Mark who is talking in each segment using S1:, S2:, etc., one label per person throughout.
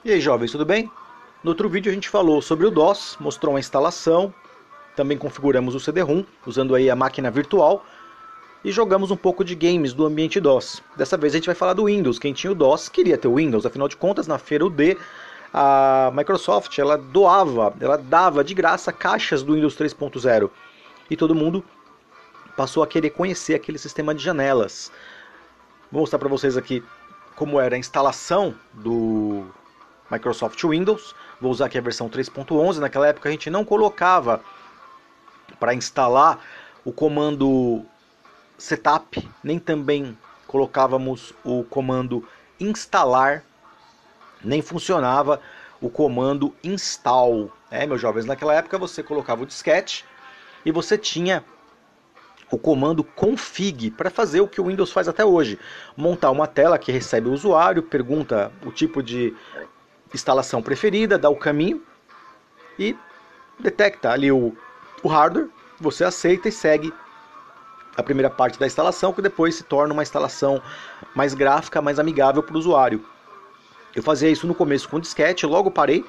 S1: E aí, jovens, tudo bem? No outro vídeo a gente falou sobre o DOS, mostrou uma instalação, também configuramos o CD-ROM, usando aí a máquina virtual, e jogamos um pouco de games do ambiente DOS. Dessa vez a gente vai falar do Windows. Quem tinha o DOS queria ter o Windows, afinal de contas, na feira UD, a Microsoft ela dava de graça caixas do Windows 3.0. E todo mundo passou a querer conhecer aquele sistema de janelas. Vou mostrar para vocês aqui como era a instalação do Microsoft Windows. Vou usar aqui a versão 3.11. Naquela época a gente não colocava para instalar o comando setup, nem também colocávamos o comando instalar, nem funcionava o comando install. Meus jovens, naquela época você colocava o disquete e você tinha o comando config para fazer o que o Windows faz até hoje: montar uma tela que recebe o usuário, pergunta o tipo de instalação preferida, dá o caminho e detecta ali o hardware, você aceita e segue a primeira parte da instalação, que depois se torna uma instalação mais gráfica, mais amigável para o usuário. Eu fazia isso no começo com disquete, logo parei.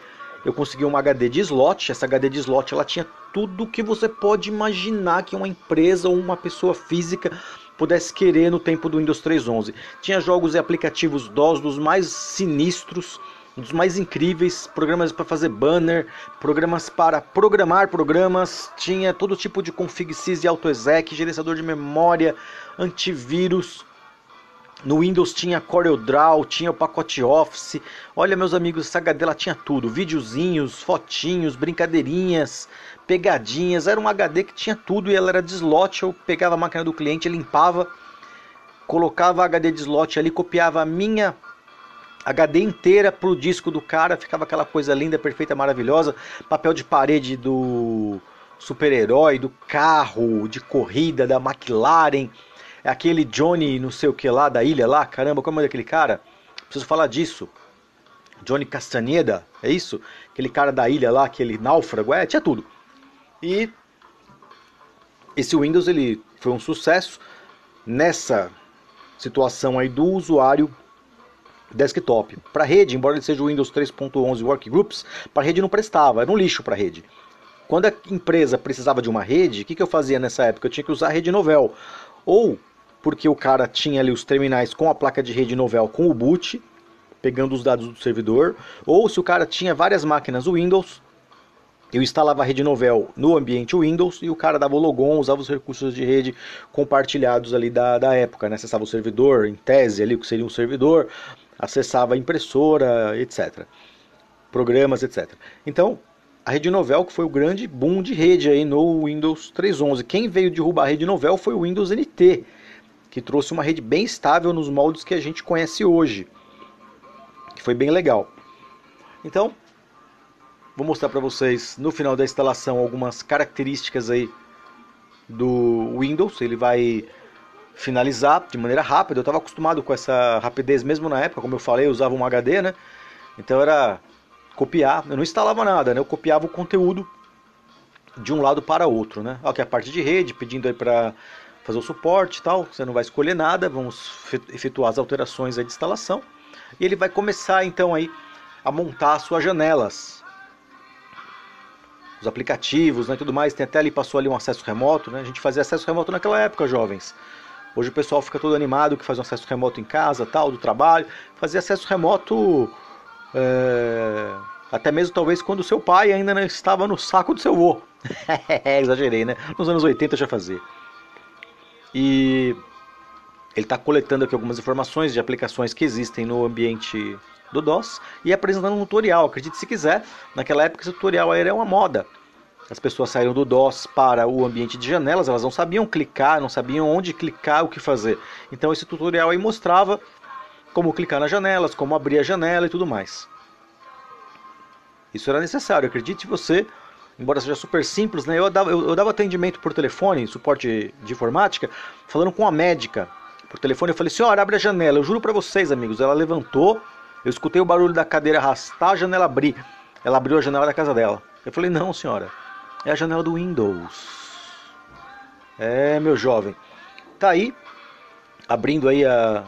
S1: Eu consegui uma HD de slot. Essa HD de slot ela tinha tudo que você pode imaginar que uma empresa ou uma pessoa física pudesse querer no tempo do Windows 3.11. Tinha jogos e aplicativos DOS dos mais sinistros, dos mais incríveis, programas para fazer banner, programas para programar programas, tinha todo tipo de config sys e autoexec, gerenciador de memória, antivírus. No Windows tinha CorelDRAW, tinha o pacote Office. Olha, meus amigos, essa HD ela tinha tudo: videozinhos, fotinhos, brincadeirinhas, pegadinhas. Era um HD que tinha tudo e ela era de slot. Eu pegava a máquina do cliente, limpava, colocava a HD de slot ali, copiava a minha HD inteira pro disco do cara, ficava aquela coisa linda, perfeita, maravilhosa. Papel de parede do super-herói, do carro de corrida da McLaren, aquele Johnny não sei o que lá da ilha lá, caramba, como é daquele cara? Preciso falar disso. Johnny Castaneda, é isso? Aquele cara da ilha lá, aquele náufrago, tinha tudo. E esse Windows ele foi um sucesso nessa situação aí do usuário desktop. Para rede, embora ele seja o Windows 3.11 Workgroups, para rede não prestava, era um lixo para rede. Quando a empresa precisava de uma rede, o que eu fazia nessa época? Eu tinha que usar a rede Novell. Ou porque o cara tinha ali os terminais com a placa de rede Novell com o boot, pegando os dados do servidor, ou se o cara tinha várias máquinas Windows, eu instalava a rede Novell no ambiente Windows e o cara dava o logon, usava os recursos de rede compartilhados ali da época, né? Acessava o servidor, em tese ali o que seria um servidor, acessava a impressora, etc. Programas, etc. Então, a rede Novell que foi o grande boom de rede aí no Windows 3.11. Quem veio derrubar a rede Novell foi o Windows NT, que trouxe uma rede bem estável nos moldes que a gente conhece hoje, que foi bem legal. Então, vou mostrar para vocês no final da instalação algumas características aí do Windows. Ele vai finalizar de maneira rápida. Eu estava acostumado com essa rapidez mesmo na época, como eu falei, eu usava um HD, né? Então era copiar, eu não instalava nada, né? Eu copiava o conteúdo de um lado para outro, né? Aqui a parte de rede, pedindo aí para fazer o suporte e tal. Você não vai escolher nada, vamos efetuar as alterações aí de instalação. E ele vai começar então aí a montar as suas janelas, os aplicativos, né, e tudo mais. Tem até ali, passou ali um acesso remoto, né? A gente fazia acesso remoto naquela época, jovens. Hoje o pessoal fica todo animado que faz um acesso remoto em casa, tal, do trabalho. Fazia acesso remoto até mesmo talvez quando o seu pai ainda não estava no saco do seu avô. Exagerei, né? Nos anos 80 já fazia. E ele está coletando aqui algumas informações de aplicações que existem no ambiente do DOS e apresentando um tutorial. Acredite se quiser, naquela época esse tutorial era uma moda. As pessoas saíram do DOS para o ambiente de janelas, elas não sabiam clicar, não sabiam onde clicar, o que fazer. Então esse tutorial aí mostrava como clicar nas janelas, como abrir a janela e tudo mais. Isso era necessário, acredite você, embora seja super simples, né? Eu dava atendimento por telefone, suporte de informática, falando com a médica por telefone. Eu falei: senhora, abre a janela. Eu juro para vocês, amigos, ela levantou, eu escutei o barulho da cadeira arrastar, a janela abrir. Ela abriu a janela da casa dela. Eu falei: não, senhora, é a janela do Windows. Meu jovem, tá aí, abrindo aí a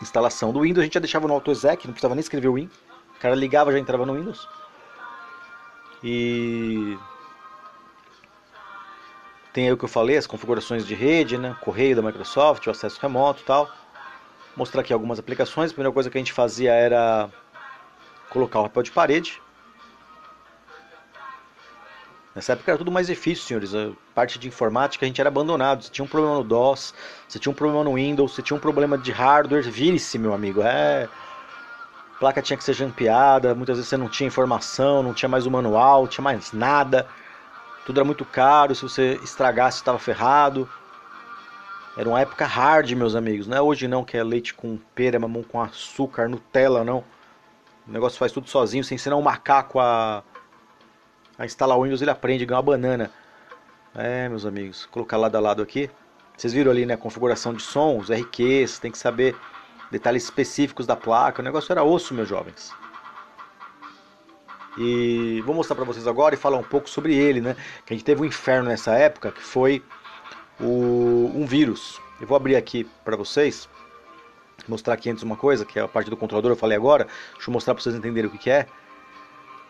S1: instalação do Windows, a gente já deixava no AutoExec, não precisava nem escrever o Win. O cara ligava, já entrava no Windows. E tem aí o que eu falei, as configurações de rede, né? Correio da Microsoft, o acesso remoto e tal. Mostrar aqui algumas aplicações. A primeira coisa que a gente fazia era colocar o papel de parede. Nessa época era tudo mais difícil, senhores. A parte de informática a gente era abandonado. Você tinha um problema no DOS, você tinha um problema no Windows, você tinha um problema de hardware, vire-se, meu amigo. A placa tinha que ser jampeada, muitas vezes você não tinha informação, não tinha mais o manual, não tinha mais nada. Tudo era muito caro, se você estragasse estava ferrado. Era uma época hard, meus amigos. Não é hoje não, que é leite com pera, mamão com açúcar, Nutella, não. O negócio faz tudo sozinho, sem ensinar um macaco a instalar o Windows, ele aprende, ganha uma banana. Meus amigos, vou colocar lado a lado aqui. Vocês viram ali, né, a configuração de som, os RQs, tem que saber detalhes específicos da placa. O negócio era osso, meus jovens. E vou mostrar para vocês agora e falar um pouco sobre ele, né? Que a gente teve um inferno nessa época, que foi um vírus. Eu vou abrir aqui para vocês, mostrar aqui antes uma coisa, que é a parte do controlador, eu falei agora. Deixa eu mostrar para vocês entenderem o que é.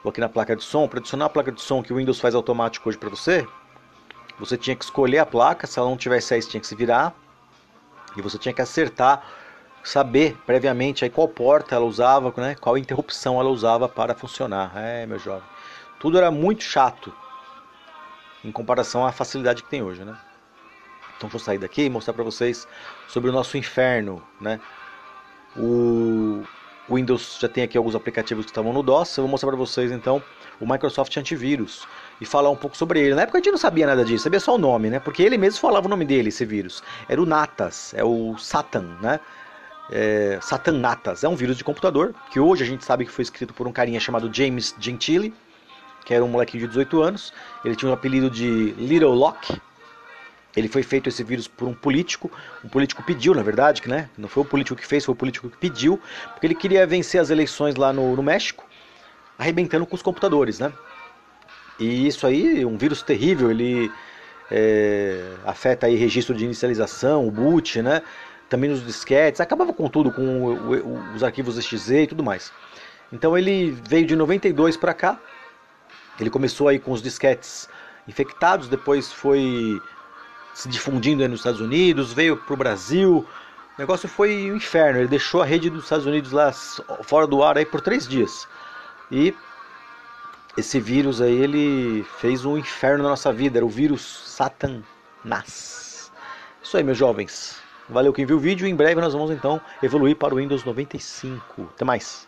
S1: Vou aqui na placa de som. Para adicionar a placa de som que o Windows faz automático hoje para você, você tinha que escolher a placa, se ela não tivesse aí, você tinha que se virar. E você tinha que acertar, saber previamente aí qual porta ela usava, né, qual interrupção ela usava para funcionar. Meu jovem. Tudo era muito chato em comparação à facilidade que tem hoje, né? Então deixa eu sair daqui e mostrar para vocês sobre o nosso inferno, né? O Windows já tem aqui alguns aplicativos que estavam no DOS. Eu vou mostrar para vocês então o Microsoft Antivírus e falar um pouco sobre ele. Na época a gente não sabia nada disso, sabia só o nome, né? Porque ele mesmo falava o nome dele, esse vírus. Era o Natas, é o Satan, né? Satan Natas. É um vírus de computador que hoje a gente sabe que foi escrito por um carinha chamado James Gentile, que era um molequinho de 18 anos. Ele tinha o apelido de Little Lock. Ele foi feito, esse vírus, por um político pediu, na verdade, que, né? Não foi o político que fez, foi o político que pediu, porque ele queria vencer as eleições lá no México, arrebentando com os computadores, né? E isso aí, um vírus terrível, ele afeta aí registro de inicialização, o boot, né? Também nos disquetes, acabava com tudo, com os arquivos exe e tudo mais. Então ele veio de 92 para cá, ele começou aí com os disquetes infectados, depois foi se difundindo aí nos Estados Unidos, veio para o Brasil. O negócio foi um inferno. Ele deixou a rede dos Estados Unidos lá fora do ar aí por 3 dias. E esse vírus aí, ele fez um inferno na nossa vida. Era o vírus Satanás. Isso aí, meus jovens. Valeu quem viu o vídeo. Em breve nós vamos então evoluir para o Windows 95. Até mais.